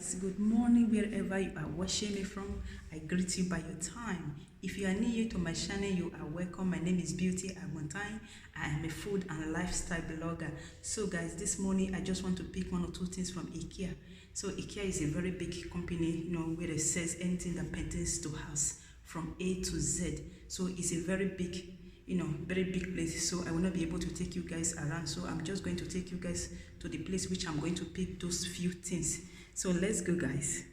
guys, good morning wherever you are watching me from. I greet you by your time. If you are new to my channel, you are welcome. My name is Beauty Aguntine. I am a food and lifestyle blogger. So guys, this morning I just want to pick one or two things from Ikea. So Ikea is a very big company, where it says anything that pertains to house from A to Z. So it's a very big very big place, so I will not be able to take you guys around, so I'm just going to take you guys to the place which I'm going to pick those few things. So let's go, guys.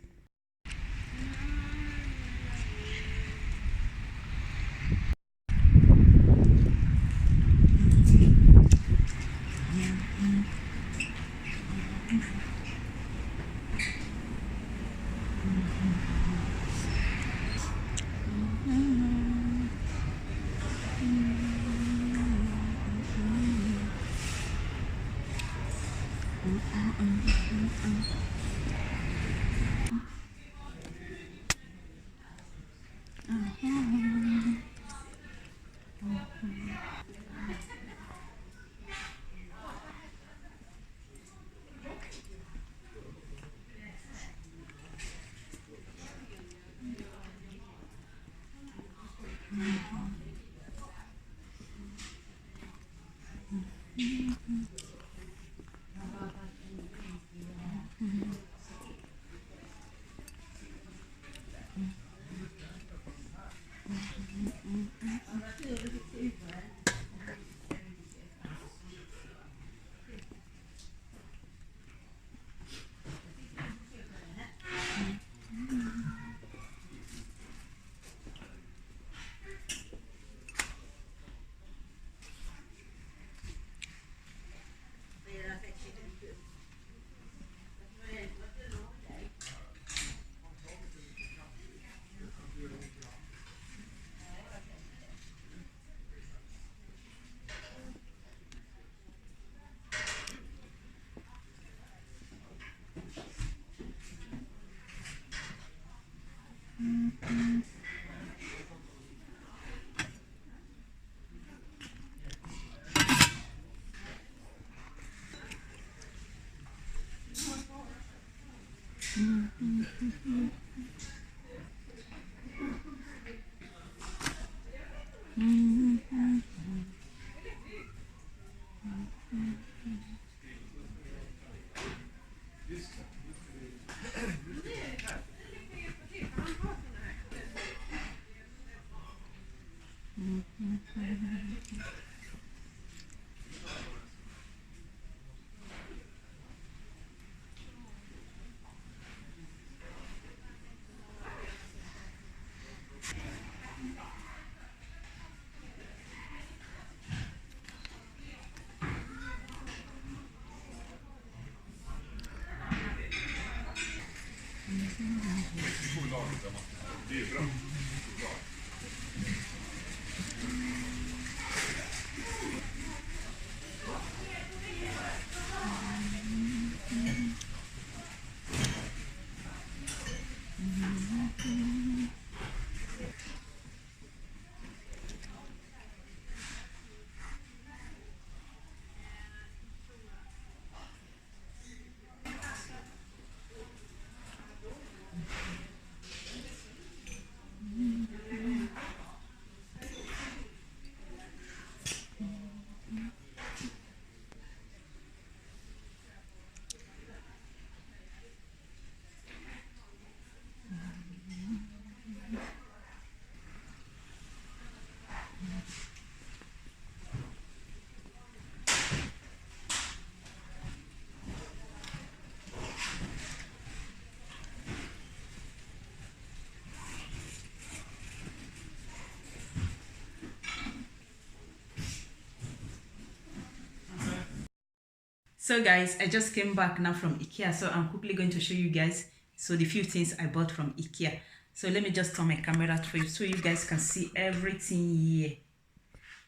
So guys, I just came back now from Ikea, so I'm quickly going to show you guys the few things I bought from Ikea. So let me just turn my camera for you so you guys can see everything here.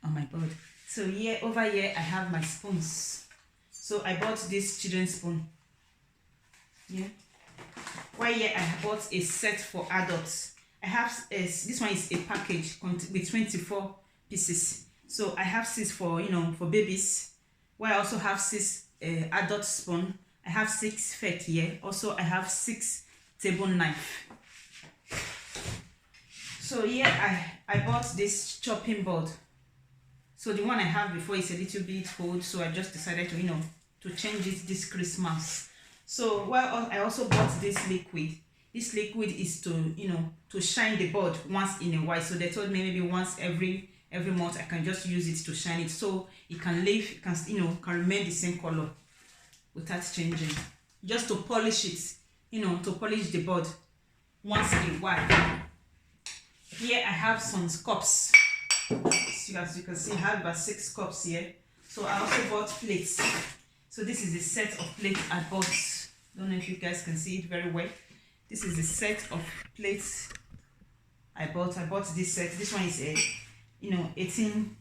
Oh my god. So over here I have my spoons. So I bought this children's spoon. While here I bought a set for adults. I have this one is a package with 24 pieces. So I have 6 for for babies. While I also have 6 adult spoon, I have 6 fork here. Also, I have 6 table knife. So yeah, I bought this chopping board. So the one I have before is a little bit old, so I just decided to, to change it this Christmas. So, well, I also bought this liquid. This liquid is to, to shine the board once in a while. So they told me maybe once every month I can just use it to shine it, so it can leave, it can, can remain the same color without changing. Just to polish it, to polish the board once in a while. Here I have some cups. So as you can see, I have about 6 cups here. So I also bought plates. So this is the set of plates I bought. Don't know if you guys can see it very well. This is the set of plates I bought. I bought this set. This one is 18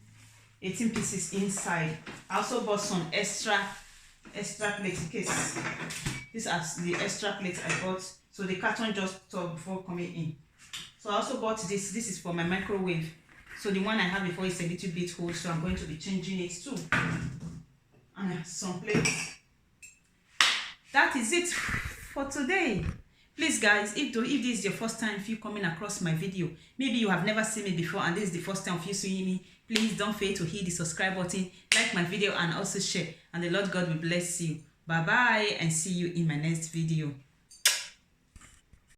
pieces inside. I also bought some extra plates in case. These are the extra plates I bought. So the carton just stopped before coming in. So I also bought this. This is for my microwave. So the one I had before is a little bit old, so I'm going to be changing it too. And some plates. That is it for today. Please guys, if this is your first time you coming across my video, maybe you have never seen me before and this is the first time of you seeing me, please don't fail to hit the subscribe button, like my video and also share. And the Lord God will bless you. Bye bye and see you in my next video.